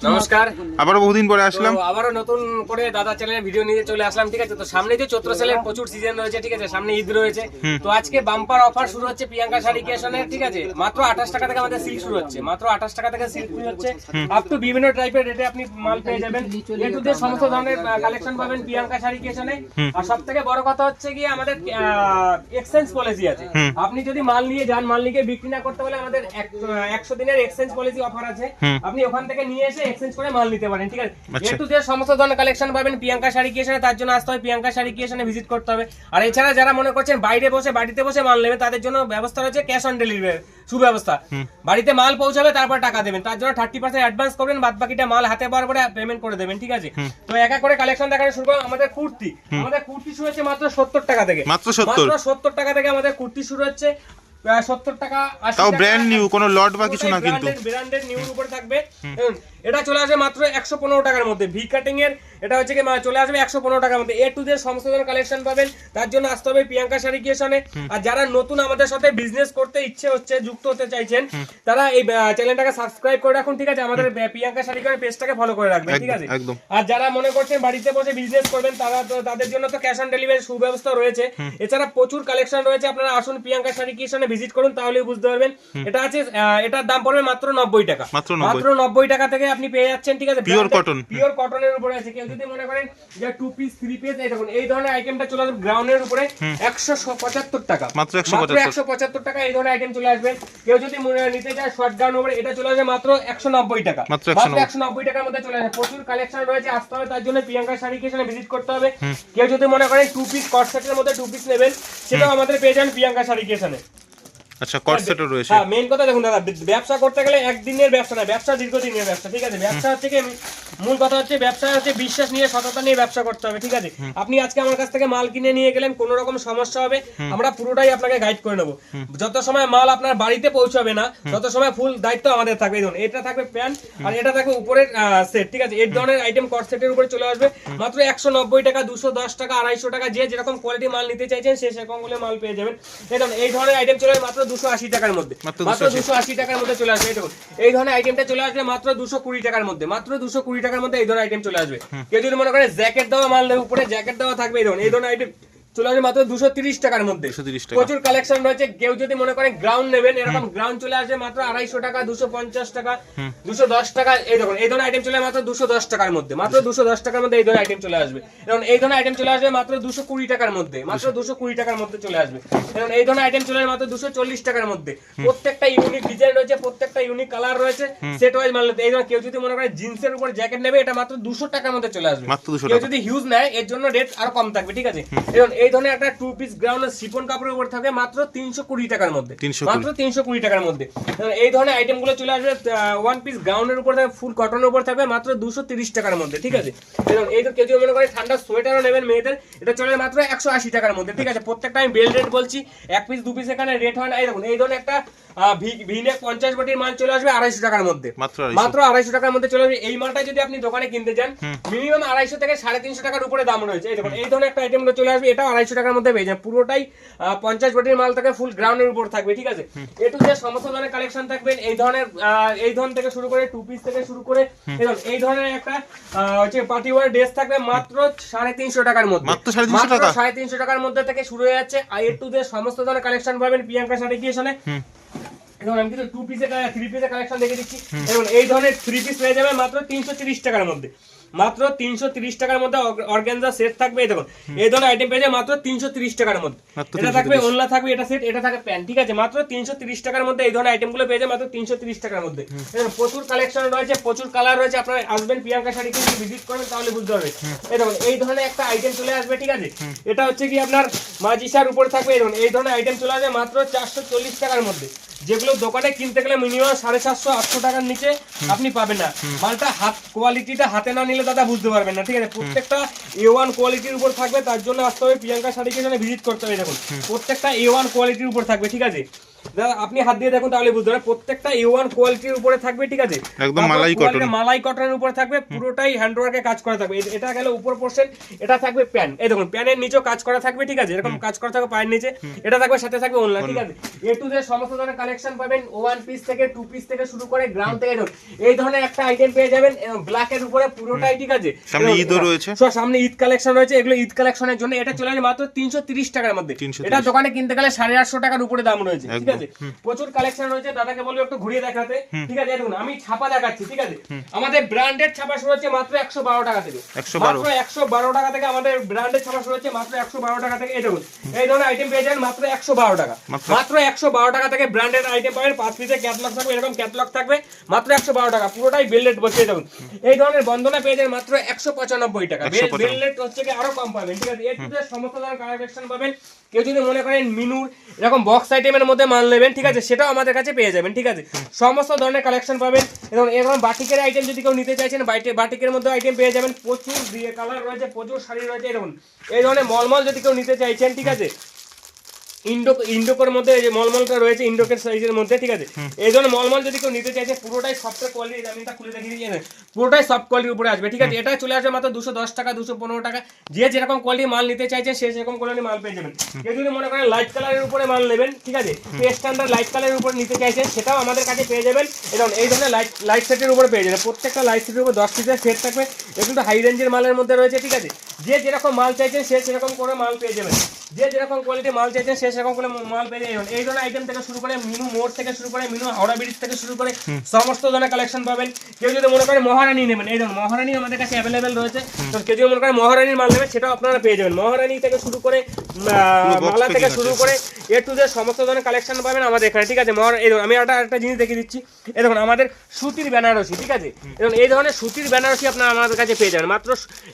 নমস্কার, আবারও বহুদিন পরে আসলাম। আবারও নতুন করে দাদা চ্যানেলে ভিডিও নিয়ে চলে আসলাম। ঠিক আছে, তো সামনে যে চৈত্র সেলের প্রচুর সিজন রয়েছে, ঠিক আছে, সামনে ঈদ রয়েছে। তো আজকে বাম্পার অফার শুরু হচ্ছে প্রিয়াঙ্কা শাড়ি ক্রিয়েশনের। ঠিক আছে, মাত্র 28 টাকা থেকে আমাদের সিল্ক শুরু হচ্ছে, মাত্র 28 টাকা থেকে সিল্ক শুরু হচ্ছে। আপ টু বিভিন্ন টাইপের রেটে আপনি মাল পেয়ে যাবেন। এ টু জেড সমস্ত ধরনের কালেকশন পাবেন প্রিয়াঙ্কা শাড়ি ক্রিয়েশনে। আর সব থেকে বড় কথা হচ্ছে কি আমাদের এক্সচেঞ্জ পলিসি আছে। আপনি যদি মাল নিয়ে যান, মাল নিয়ে বিক্রি না করতে পারলে আমাদের 100 দিনের এক্সচেঞ্জ পলিসি অফার আছে। আপনি ওখান থেকে নিয়ে এসে এক্সচেঞ্জ করে মাল নিতে পারেন। ঠিক আছে, একটু যে সমস্ত ধরনের কালেকশন পাবেন প্রিয়াঙ্কা শাড়ি ক্রিয়েশনে, তার জন্য আসতে হবে প্রিয়াঙ্কা শাড়ি ক্রিয়েশনে ভিজিট করতে হবে। আর এছাড়া যারা মনে করছেন বাইরে বসে বাড়িতে বসে মাল নেবে, তাদের জন্য ব্যবস্থা রয়েছে ক্যাশ অন ডেলিভারি সুব্যবস্থা। বাড়িতে মাল পৌঁছাবে, তারপর টাকা দেবেন, তার জন্য 30% অ্যাডভান্স করবেন, বাদ বাকিটা মাল হাতে পাওয়ার পরে পেমেন্ট করে দেবেন। ঠিক আছে, তো এক এক করে কালেকশন দেখানো শুরু করব। আমাদের কুর্তি শুরু হচ্ছে মাত্র 70 টাকা থেকে। মাত্র 70 টাকা থেকে আমাদের কুর্তি শুরু হচ্ছে। 70 টাকা, 80 তাও টাকা, ব্র্যান্ড নিউ, কোনো লট বা কিছু না, কিন্তু ব্র্যান্ডেড নিউর উপরে থাকবে। এটা চলে আসবে মাত্র 115 টাকার মধ্যে। ভি কাটিং এর এটা হচ্ছে কি চলে আসবে 115 টাকার মধ্যে। এ টু জেড সমস্ত ধরনের কালেকশন পাবেন, তার জন্য আসতে হবে প্রিয়াঙ্কা শাড়ি ক্রিয়েশনে। আর যারা নতুন আমাদের সাথে বিজনেস করতে ইচ্ছে হচ্ছে, যুক্ত হতে চাইছেন, তারা এই চ্যানেলটাকে সাবস্ক্রাইব করে রাখুন। ঠিক আছে, আমাদের প্রিয়াঙ্কা শাড়ি ক্রিয়েশন পেজটাকে ফলো করে রাখবেন। ঠিক আছে, আর যারা মনে করছেন বাড়িতে বসে বিজনেস করবেন, তাদের জন্য তো ক্যাশ অন ডেলিভারি সুব্যবস্থা রয়েছে। এছাড়া প্রচুর কালেকশন রয়েছে, আপনারা আসুন প্রিয়াঙ্কা শাড়ি ক্রিয়েশনে ভিজিট করুন, তাহলেই বুঝতে পারবেন। এটা আছে, এটার দাম পড়বে মাত্র 90 টাকা। মাত্র 90 টাকা থেকে আপনি পেয়ে যাচ্ছেন। ঠিক আছে, পিওর কটনের উপরে আছে। কেউ যদি মনে করেন যে 2 পিস 3 পিস, এই দেখুন এই ধরনের আইটেমটা চলে আসবে গ্রাউন্ডের উপরে 175 টাকা, মাত্র 175 টাকা এই ধরনের আইটেম চলে আসবে। কেউ যদি নিতে চায় শর্ট গাউন উপরে, এটা চলে আসবে মাত্র 190 টাকা, মাত্র 190 টাকার মধ্যে চলে আসবে। প্রচুর কালেকশন রয়েছে, আসতে হবে, তার জন্য প্রিয়াঙ্কা শাড়ি ক্রিয়েশনে ভিজিট করতে হবে। কেউ যদি মনে করেন 2 পিস কট সেটের মধ্যে 2 পিস নেবেন, সেটাও আমাদের পেয়ে যাবেন প্রিয়াঙ্কা শাড়ি ক্রিয়েশনে। আচ্ছা, কট সেটও রয়েছে। হ্যাঁ, মেইন কথা দেখুন দাদা, ব্যবসা করতে গেলে একদিনের ব্যবসা না, ব্যবসা দীর্ঘদিনের ব্যবসা। ঠিক আছে, ব্যবসা হচ্ছে কি মূল কথা হচ্ছে, ব্যবসা হচ্ছে বিশ্বাস নিয়ে, সততা নিয়ে ব্যবসা করতে হবে। ঠিক আছে, আপনি আজকে আমার কাছ থেকে মাল কিনে নিয়ে গেলেন, কোনো রকম সমস্যা হবে, আমরা পুরোটাই আপনাকে গাইড করে নেবো। যত সময় মাল আপনার বাড়িতে পৌঁছাবে না, তত সময় ফুল দায়িত্ব আমাদের থাকবে। দেখুন এটা থাকবে প্যান্ট, আর এটা থাকবে উপরের সেট। ঠিক আছে, এই ধরনের আইটেম কট সেটের উপরে চলে আসবে মাত্র 190 টাকা, 210 টাকা, 250 টাকা। যে যেরকম কোয়ালিটি মাল নিতে চাইছেন সে সেরকম মাল পেয়ে যাবেন। এই ধরনের আইটেম চলে আসবে মাত্র 280 টাকার মধ্যে, মাত্র 280 টাকার মধ্যে চলে আসবে। এই ধরনের আইটেমটা চলে আসবে মাত্র 220 টাকার মধ্যে, মাত্র 220 টাকার মধ্যে এই ধরনের আইটেম চলে আসবে। কেউ যদি মনে করে জ্যাকেট দেওয়া মাল নেবে, উপরে জ্যাকেট দেওয়া থাকবে, এই ধরনের আইটেম চলে আসবে মাত্র 230 টাকার মধ্যে। প্রচুর কালেকশন রয়েছে। কেউ যদি মনে করেন গ্রাউন্ড নেবেন, এরকম গ্রাউন্ড চলে আসবে মাত্র 250 টাকা, 250 টাকা, 210 টাকা। এই ধরনের আইটেম চলে মাত্র 210 টাকার মধ্যে, মাত্র 210 টাকার মধ্যে এই ধরনের আইটেম চলে আসবে। এবং এই ধরনের আইটেম চলে আসবে মাত্র 220 টাকার মধ্যে, মাত্র 220 টাকার মধ্যে চলে আসবে। এবং এই ধরনের আইটেম চলে আসবে মাত্র 240 টাকার মধ্যে। প্রত্যেকটা ইউনিক ডিজাইন রয়েছে, প্রত্যেকটা ইউনিক কালার রয়েছে, সেট ওয়াইজ মাল নিতে। এই ধরনের কেউ যদি মনে করে জিন্সের উপর জ্যাকেট নেবে, এটা মাত্র 200 টাকার মধ্যে চলে আসবে। কেউ যদি হিউজ নেয়, এর জন্য রেট আরো কম থাকবে। ঠিক আছে, এবং এই ধরনের একটা 2 পিস গ্রাউন্ড শিফন কাপড়ের উপর থাকবে মাত্র 320 টাকার মধ্যে, মাত্র 320 টাকার মধ্যে। এই ধরনের আইটেম গুলো চলে আসবে 1 পিস গ্রাউন্ডের উপর থাকবে, ফুল কটনের উপর থাকবে মাত্র 230 টাকার মধ্যে। ঠিক আছে, এবং এই তো কেউ যদি মনে করে ঠান্ডা সোয়েটারও নেবেন মেয়েদের, এটা চলে মাত্র 180 টাকার মধ্যে। ঠিক আছে, প্রত্যেকটা আমি বেল রেট বলছি, 1 পিস 2 পিস এখানে রেট হয় না। এই দেখুন এই ধরনের একটা ভিনেক 50 বটির মাল চলে আসবে 250 টাকার মধ্যে, মাত্র 250 টাকার মধ্যে চলে আসবে। এই মালটা যদি আপনি দোকানে কিনতে যান, মিনিমাম 250 থেকে 350 টাকার উপরে দাম রয়েছে। এই দেখুন এই ধরনের একটা আইটেম চলে আসবে, এটাও 250 টাকার মধ্যে পেয়ে যাবেন। পুরোটাই 50 বটির মাল থাকে, ফুল গ্রাউন্ডের উপর থাকবে। ঠিক আছে, এটু যে সমস্ত ধরনের কালেকশন থাকবেন, এই ধরনের থেকে শুরু করে 2 পিস থেকে শুরু করে এই ধরনের একটা হচ্ছে পার্টি ওয়্যার ড্রেস থাকবে মাত্র 350 টাকার মধ্যে, মাত্র 350 টাকার মধ্যে থেকে শুরু হয়ে যাচ্ছে। আর এটু যে সমস্ত ধরনের কালেকশন পাবেন প্রিয়াঙ্কা শাড়ি ক্রিয়েশনে। আমি কিন্তু 2 পিসের 3 পিসের কালেকশন দেখে দিচ্ছি। এবং এই ধরনের 3 পিস পেয়ে যাবেন মাত্র 330 টাকার মধ্যে, মাত্র 330 টাকার মধ্যে অর্গানজা সেট থাকবে। এই দেখুন এই ধরনের আইটেম পেয়ে যাবে মাত্র 330 টাকার মধ্যে। এটা থাকবে ওন্না থাকবে, এটা সেট, এটা থাকবে প্যান্ট। ঠিক আছে, মাত্র 330 টাকার মধ্যে এই ধরনের আইটেম গুলো পেয়ে যাবে মাত্র 330 টাকার মধ্যে। প্রচুর কালেকশন রয়েছে, প্রচুর কালার রয়েছে। আপনারা আসবেন প্রিয়াঙ্কা শাড়ি কিনে ভিজিট করবেন, তাহলে বুঝতে পারবেন। এই দেখুন এই ধরনের একটা আইটেম চলে আসবে। ঠিক আছে, এটা হচ্ছে কি আপনার মাজিসার উপরে থাকবে। এই ধরনের আইটেম চলে আসবে মাত্র 440 টাকার মধ্যে, যেগুলো দোকানে কিনতে গেলে মিনিমাম 750-800 টাকার নিচে আপনি পাবেন না। মালটা কোয়ালিটিটা হাতে না নিলে দাদা বুঝতে পারবেন না। ঠিক আছে, প্রত্যেকটা A1 কোয়ালিটির উপর থাকবে, তার জন্য আসতে হবে প্রিয়াঙ্কা শাড়ি ক্রিয়েশনে ভিজিট করতে হবে। দেখুন প্রত্যেকটা A1 কোয়ালিটির উপর থাকবে। ঠিক আছে, দাদা আপনি হাত দিয়ে দেখুন তাহলে বুঝতে পারবেন, প্রত্যেকটা A1 কোয়ালিটির উপরে থাকবে, ঠিক আছে, একদম তারপর মালাই quality কটন। মালাই কটনের উপরে থাকবে, পুরোটাই হ্যান্ডওয়ার্কে কাজ করা থাকবে। এটা গেল উপর পোর্শন, এটা থাকবে প্যান, এই দেখুন প্যানের নিচেও কাজ করা থাকবে, ঠিক আছে, এরকম কাজ করা থাকবে পায়ের নিচে, এটা থাকবে সাথে থাকবে ওড়না, ঠিক আছে। এ টু জেড সমস্ত ধরনের কালেকশন পাবেন, 1 পিস থেকে 2 পিস থেকে শুরু করে গ্রাউন্ড থেকে দেখুন এই ধরনের একটা আইটেম পেয়ে যাবেন ব্ল্যাক এর উপরে পুরোটাই, ঠিক আছে। সামনে ঈদও রয়েছে। সামনে ঈদ কালেকশন রয়েছে, এগুলো ঈদ কালেকশনের জন্য এটা চলে আসে মাত্র 330 টাকার মধ্যে। 330 এটা দোকানে কিনতে গেলে 850 টাকার উপরে দাম রয়েছে, ঠিক একদম। আছে। প্রচুর কালেকশন রয়েছে, দাদাকে বলবো একটু ঘুরিয়ে দেখাতে, ঠিক আছে। দেখুন আমি ছাপা দেখাচ্ছি, ঠিক আছে। আমাদের ব্র্যান্ডেড ছাপা শুরু হচ্ছে মাত্র 112 টাকা থেকে, 112 মাত্র 112 টাকা থেকে আমাদের ব্র্যান্ডেড ছাপা শুরু হচ্ছে মাত্র 112 টাকা থেকে। এই দেখুন এই ধরনের আইটেম পেয়ে যাবেন মাত্র 112 টাকা, মাত্র 112 টাকা থেকে ব্র্যান্ডেড আইটেম পাবেন। 5 পিসের ক্যাটালগ থাকবে, এরকম ক্যাটালগ থাকবে মাত্র 112 টাকা, পুরোটাই বেললেট বসে। দেখুন এই ধরনের বন্ধনা পেয়ে যাবেন মাত্র 195 টাকা, বেললেট হচ্ছে কি আরো কম পাবেন, ঠিক আছে। এর মধ্যে সমস্ত ধরনের কালেকশন পাবেন। কেউ যদি মনে করেন মিনুর এরকম বক্স আইটেমের মধ্যে মাল নেবেন, ঠিক আছে, সেটাও আমাদের কাছে পেয়ে যাবেন, ঠিক আছে। সমস্ত ধরনের কালেকশন পাবেন। এবং এরকম বাটিকের আইটেম যদি কেউ নিতে চাইছেন, বাটিকের মধ্যে আইটেম পেয়ে যাবেন, প্রচুর দিয়ে কালার রয়েছে, প্রচুর শাড়ি রয়েছে। এরকম এই ধরনের মলমল যদি কেউ নিতে চাইছেন, ঠিক আছে, ইন্ডোকের মধ্যে এই যে মলমলটা রয়েছে ইন্ডোকের সাইজের মধ্যে, ঠিক আছে। এই ধরনের মলমল যদি কেউ নিতে চাইছে, পুরোটাই সফট কোয়ালিটি, আমি এটা খুলে দেখিয়ে দিই, পুরোটাই সফট কোয়ালিটির উপরে আসবে, ঠিক আছে। এটা চলে আসবে মাত্র 210 টাকা, 215 টাকা। যে যেরকম কোয়ালিটির মাল নিতে চাইছেন সে সেরকম কোয়ালিটির মাল পেয়ে যাবেন। কেউ যদি মনে করেন লাইট কালারের উপরে মাল নেবেন, ঠিক আছে, স্ট্যান্ডার্ড লাইট কালারের উপরে নিতে চাইছেন, সেটাও আমাদের কাছে পেয়ে যাবেন। এবং এই ধরনের লাইট সেটের উপরে পেয়ে যাবেন, প্রত্যেকটা লাইট সেটের উপর 10 পিসের সেট থাকবে। এগুলো হাই রেঞ্জের মালের মধ্যে রয়েছে, ঠিক আছে। যে যেরকম মাল চাইছেন সে সেরকম করে মাল পেয়ে যাবেন, যে যেরকম কোয়ালিটি মাল চাইছেন সে সেরকম করে মাল পেয়ে যাবেন। এই ধরনের আইটেম থেকে শুরু করে মিনু মোড় থেকে শুরু করে মিনু হাওড়া ব্রিজ থেকে শুরু করে সমস্ত ধরনের কালেকশন পাবেন। কেউ যদি মনে করেন মহারানী নেবেন, এই ধরুন মহারানী আমাদের কাছে অ্যাভেলেবেল রয়েছে, তো কেউ যদি মনে করেন মহারানীর মাল নেবেন সেটাও আপনারা পেয়ে যাবেন। মহারানী থেকে শুরু করে মালা থেকে শুরু করে এ টু জেড সমস্ত ধরনের কালেকশন পাবেন আমাদের এখানে, ঠিক আছে। এই ধরুন আমি একটা জিনিস দেখিয়ে দিচ্ছি, এই দেখুন আমাদের সুতির বেনারসি, ঠিক আছে। এবং এই ধরনের সুতির বেনারসি আপনারা আমাদের কাছে পেয়ে যাবেন মাত্র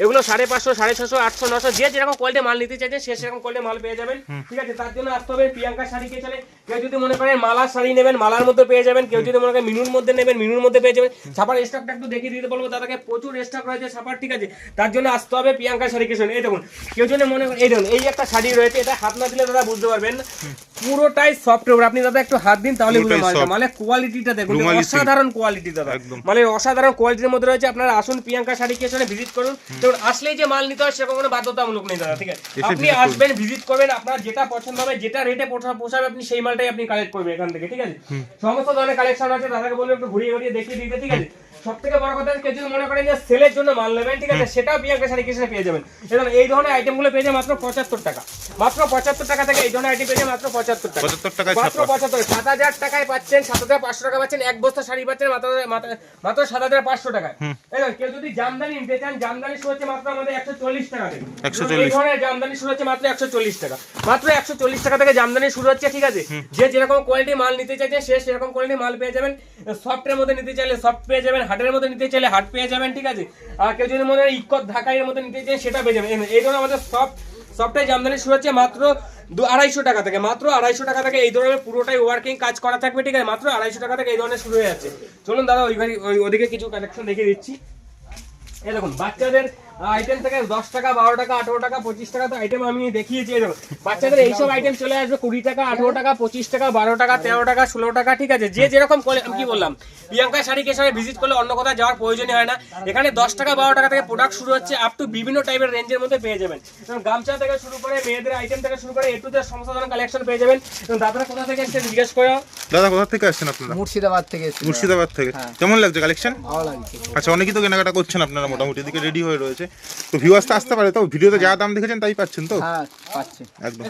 এগুলো 550, 650, 800, 900, যে যেরকম কোয়ালিটি মাল নিতে চাইছেন সে সেরকম কোয়ালিটি মাল পেয়ে যাবেন, ঠিক আছে। তার জন্য আসতে হবে প্রিয়াঙ্কা শাড়ি কিচেনে। কেউ যদি মনে করেন মালার শাড়ি নেবেন, মালার মধ্যে পেয়ে যাবেন। কেউ যদি মনে করেন মিনুর মধ্যে নেবেন, মিনুর মধ্যে পেয়ে যাবেন। ছাপার স্টকটা একটু দেখিয়ে দিতে বলবো দাদাকে, প্রচুর স্টক রয়েছে ছাপার, ঠিক আছে। তার জন্য আসতে হবে প্রিয়াঙ্কা শাড়ি কিচেনে। এই দেখুন কেউ যদি মনে করেন, এই দেখুন এই একটা শাড়ি রয়েছে, এটা হাত না দিলে দাদা বুঝতে পারবেন না, পুরোটাই সফট উপর। আপনি দাদা একটু হাত দিন তাহলে বুঝতে পারবেন, মানে কোয়ালিটিটা দেখুন, অসাধারণ কোয়ালিটি দাদা, মানে অসাধারণ কোয়ালিটির মধ্যে রয়েছে। আপনারা আসুন প্রিয়াঙ্কা শাড়ি কিচেনে ভিজিট করুন। দেখুন আসলেই যে মাল নিতে হয় সেরকম কোনো বাধ্যতামূলক নেই দাদা, ঠিক আছে। আপনি আসবেন, ভিজিট করবেন, আপনার যেটা পছন্দ হবে, যেটা রেটে পোষাবে আপনি সেই মালটাই আপনি কালেক্ট করবেন এখান থেকে, ঠিক আছে। সমস্ত ধরনের কালেকশন আছে, দাদাকে বলবো একটু ঘুরিয়ে ঘুরিয়ে দেখিয়ে দিতে, ঠিক আছে। সব থেকে বড় কথা কেউ যদি মনে করেন যে সেলের জন্য মাল নেবেন, ঠিক আছে, সেটাও প্রিয়াঙ্কা শাড়ি কিচেনে পেয়ে যাবেন। এবং এই ধরনের আইটেমগুলো পেয়ে যাবেন মাত্র 75 টাকা, মাত্র 75 টাকা থেকে এই ধরনের আইটেম পেয়ে যাবেন মাত্র 75 টাকা, মাত্র 75। 7000 টাকায় পাচ্ছেন, 7500 টাকা পাচ্ছেন, এক বস্তা শাড়ি পাচ্ছেন মাত্র 7500 টাকায়। কেউ যদি জামদানি নিতে চান, জামদানি শুরু হচ্ছে মাত্র আমাদের 140 টাকা থেকে। এই ধরনের জামদানি শুরু হচ্ছে মাত্র 140 টাকা, মাত্র 140 টাকা থেকে জামদানি শুরু হচ্ছে, ঠিক আছে। যে যেরকম কোয়ালিটি মাল নিতে চাইছেন সে সেরকম কোয়ালিটি মাল পেয়ে যাবেন। সফটের মধ্যে নিতে চাইলে সফট পেয়ে যাবেন, হার্ডের মধ্যে নিতে চাইলে হার্ড পেয়ে যাবেন, ঠিক আছে। আর কেউ যদি মনে হয় ইকত ঢাকাইয়ের মধ্যে নিতে চান সেটা পেয়ে যাবেন। এই ধরনের আমাদের সফটের জামদানি শুরু হচ্ছে মাত্র 250 টাকা থেকে, মাত্র 250 টাকা থেকে। এই ধরনের পুরোটাই ওয়ার্কিং কাজ করা থাকবে, ঠিক আছে, মাত্র 250 টাকা থেকে এই ধরনের শুরু হয়ে যাচ্ছে। চলুন দাদা ওদিকে কিছু কালেকশন দেখিয়ে দিচ্ছি। এই দেখুন বাচ্চাদের আইটেম থেকে 10 টাকা, 12 টাকা, 18 টাকা, 25 টাকা তো আইটেম আমি দেখিয়েছি। এই দেখুন বাচ্চাদের এইসব আইটেম চলে আসবে 20 টাকা, 18 টাকা, 25 টাকা, 12 টাকা, 13 টাকা, 16 টাকা, ঠিক আছে। যে যেরকম আমি কি বললাম, প্রিয়াঙ্কা শাড়ি কিচেনে ভিজিট করলে অন্য কোথাও যাওয়ার প্রয়োজনই হয় না। এখানে 10 টাকা, 12 টাকা থেকে প্রোডাক্ট শুরু হচ্ছে, আপ টু বিভিন্ন টাইপের রেঞ্জের মধ্যে পেয়ে যাবেন। এবং গামছা থেকে শুরু করে মেয়েদের আইটেম থেকে শুরু করে একটু সমস্ত ধরনের কালেকশন পেয়ে যাবেন। এবং দাদারা কোথা থেকে এসেছেন জিজ্ঞেস করে। দাদা কোথা থেকে আসছেন আপনারা? মুর্শিদাবাদ থেকে এসেছি। মুর্শিদাবাদ থেকে। কেমন লাগছে কালেকশন? ভালো লাগছে। আচ্ছা, অনেকেই তো কেনাকাটা করছেন আপনারা, মোটামুটি এদিকে রেডি হয়ে রয়েছে, তো ভিউয়ার্স তো আসতে পারে, তো ভিডিওতে যা দাম দেখেছেন তাই পাচ্ছেন তো? হ্যাঁ পাচ্ছি একদম।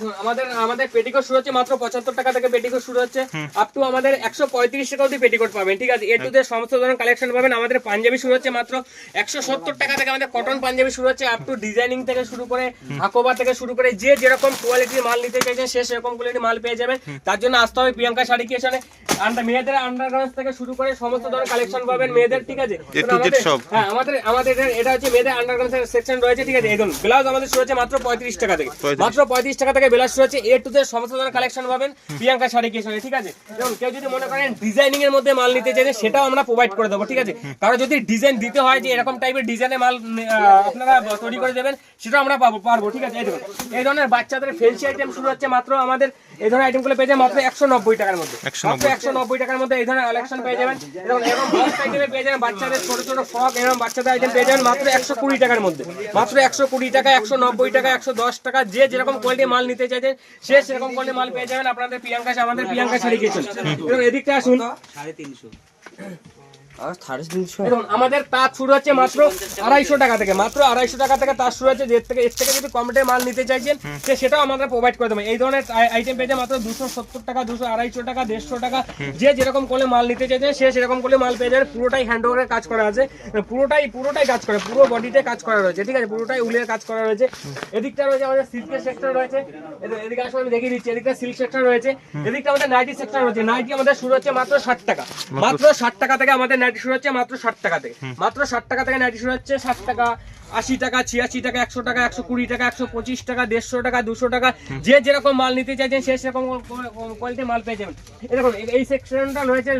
আমাদের পেটিকোট শুরু হচ্ছে মাত্র 75 টাকা থেকে, পেটিকোট শুরু হচ্ছে আপ টু আমাদের 135 টাকা অবধি পেটিকোট পাবেন, ঠিক আছে। এ টু জেড সমস্ত ধরনের কালেকশন পাবেন। আমাদের পাঞ্জাবি শুরু হচ্ছে মাত্র 170 টাকা থেকে, আমাদের কটন পাঞ্জাবি শুরু হচ্ছে আপ টু ডিজাইনিং থেকে শুরু করে হাকোবা থেকে শুরু করে যে যেরকম কোয়ালিটির মাল নিতে চাইছেন সে সেরকম কোয়ালিটির মাল পেয়ে যাবেন। তার জন্য আসতে হবে প্রিয়াঙ্কা শাড়ি কিচেনে। মেয়েদের আন্ডারগার্মেন্টস থেকে শুরু করে সমস্ত ধরনের কালেকশন পাবেন মেয়েদের, ঠিক আছে। হ্যাঁ আমাদের এটা হচ্ছে মেয়েদের আন্ডারগার্মেন্টস সেকশন রয়েছে, ঠিক আছে। এই দেখুন ব্লাউজ আমাদের শুরু হচ্ছে মাত্র 35 টাকা থেকে, মাত্র 35 টাকা থেকে ব্লাউজ শুরু হচ্ছে। এ টু জেড সমস্ত ধরনের কালেকশন পাবেন প্রিয়াঙ্কা শাড়ি কিচেনে, ঠিক আছে। এবং কেউ যদি মনে করেন ডিজাইনিং এর মধ্যে মাল নিতে চাইছেন সেটাও আমরা প্রোভাইড করে দেবো, ঠিক আছে। কারণ যদি ডিজাইন দিতে হয় যে এরকম টাইপের ডিজাইনের মাল আপনারা তৈরি করে দেবেন সেটাও আমরা পারবো, ঠিক আছে। এই দেখুন এই ধরনের বাচ্চাদের ফ্যান্সি আইটেম শুরু হচ্ছে মাত্র আমাদের এই ধরনের আইটেমগুলো পেয়ে যাবেন মাত্র 190 টাকার মধ্যে। 190 মাত্র 190 টাকার মধ্যে এই ধরনের কালেকশন পেয়ে যাবেন। এরকম বক্স আইটেমে পেয়ে যাবেন বাচ্চাদের ছোট ছোট ফ্রক, এরকম বাচ্চাদের আইটেম পেয়ে যাবেন মাত্র 120 টাকার মধ্যে। মাত্র 120 টাকা, 190 টাকা, 110 টাকা, যে যেরকম কোয়ালিটি মাল নিতে চাইছেন সে সেরকম কোয়ালিটি মাল পেয়ে যাবেন আপনাদের আমাদের প্রিয়াঙ্কা শাড়ি কিচেন। এবং এদিকটা আসুন, 350 দেখুন আমাদের তাঁত শুরু হচ্ছে মাত্র 250 টাকা থেকে। মাত্র 250 টাকা থেকে তাঁত শুরু হচ্ছে। এর থেকে যদি কম রেটে মাল নিতে চাইছেন সেটাও আমাদের প্রোভাইড করে দেবো। এই ধরনের আইটেম পেয়ে মাত্র 270 টাকা, 200, 250 টাকা, 150 টাকা, যে যেরকম করে মাল নিতে চাইছেন সে সেরকম করে মাল পেয়ে যাবে। পুরোটাই হ্যান্ডওয়ার্কের কাজ করা আছে, পুরোটাই কাজ করে, পুরো বডিতে কাজ করা রয়েছে, ঠিক আছে, পুরোটাই উলের কাজ করা রয়েছে। এদিকটা রয়েছে আমাদের সিল্কের সেক্টর রয়েছে, এদিকে আসলে আমি দেখিয়ে দিচ্ছি, এদিকটা সিল্ক সেক্টর রয়েছে, এদিকটা আমাদের নাইটি সেক্টর রয়েছে। নাইটি আমাদের শুরু হচ্ছে মাত্র 60 টাকা। মাত্র 60 টাকা থেকে আমাদের নাইটি শুরু হচ্ছে, মাত্র 60 টাকা থেকে। মাত্র 60 টাকা থেকে নাইটি শুরু হচ্ছে। 60 টাকা, 80 টাকা, 86 টাকা, 100 টাকা, 120 টাকা, 125 টাকা, 150 টাকা, 200 টাকা, যে যেরকম মাল নিতে চাইছেন সে সেরকম কোয়ালিটি মাল পেয়ে যাবেন। দেখুন এই সেকশনটা রয়েছে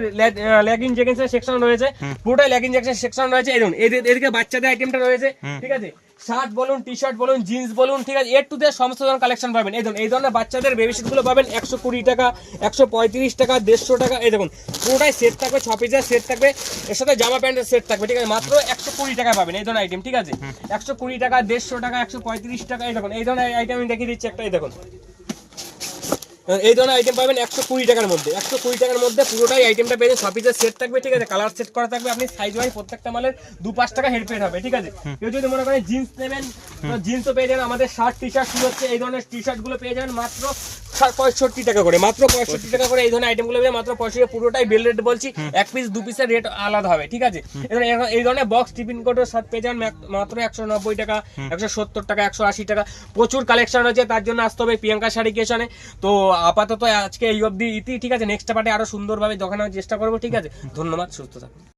লেগিং জেগিংসের সেকশন রয়েছে, পুরোটাই লেগিং জেগিংসের সেকশন রয়েছে। এই দেখুন এদিকে বাচ্চাদের আইটেমটা রয়েছে, ঠিক আছে, শার্ট বলুন, টি শার্ট বলুন, জিন্স বলুন, ঠিক আছে, এর টু দের সমস্ত ধরনের কালেকশন পাবেন। এই ধরনের বাচ্চাদের বেবি সেট গুলো পাবেন 120 টাকা, 135 টাকা, 150 টাকা। এই দেখুন পুরোটাই সেট থাকবে, 6 পিসের সেট থাকবে, এর সাথে জামা প্যান্টের সেট থাকবে, ঠিক আছে, মাত্র 120 টাকা পাবেন এই ধরনের আইটেম, ঠিক আছে, 120 টাকা, 150 টাকা, 135 টাকা। এই দেখুন এই ধরনের আইটেম আমি দেখিয়ে দিচ্ছি একটা, এই দেখুন এই ধরনের আইটেম পাবেন 120 টাকার মধ্যে। 120 টাকার মধ্যে পুরোটাই আইটেমটা পেয়ে যাবেন, 6 পিসের সেট থাকবে, ঠিক আছে, কালার সেট করা থাকবে, আপনি সাইজ ওয়াইজ প্রত্যেকটা মালের 2-5 টাকা হেল্পেড হবে, ঠিক আছে। কেউ যদি মনে করেন জিন্স নেবেন, জিন্সও পেয়ে যাবেন। আমাদের শার্ট টি শার্ট শুরু হচ্ছে, এই ধরনের টি শার্ট গুলো পেয়ে যাবেন মাত্র 65 টাকা করে। মাত্র 65 টাকা করে এই ধরনের আইটেম গুলো পেয়ে মাত্র 65, পুরোটাই বেল রেট বলছি, 1 পিস 2 পিসের রেট আলাদা হবে, ঠিক আছে। এই ধরনের বক্স টিফিন কোটের শার্ট পেয়ে যাবেন মাত্র 190 টাকা, 170 টাকা, 180 টাকা। প্রচুর কালেকশন রয়েছে, তার জন্য আসতে হবে প্রিয়াঙ্কা শাড়ি কিচেনে। তো আপাতত আজকে এই অবধি ইতি, ঠিক আছে, নেক্সট পার্টে আরো সুন্দরভাবে দেখানোর চেষ্টা করবো, ঠিক আছে। ধন্যবাদ, সুস্থ থাকুন।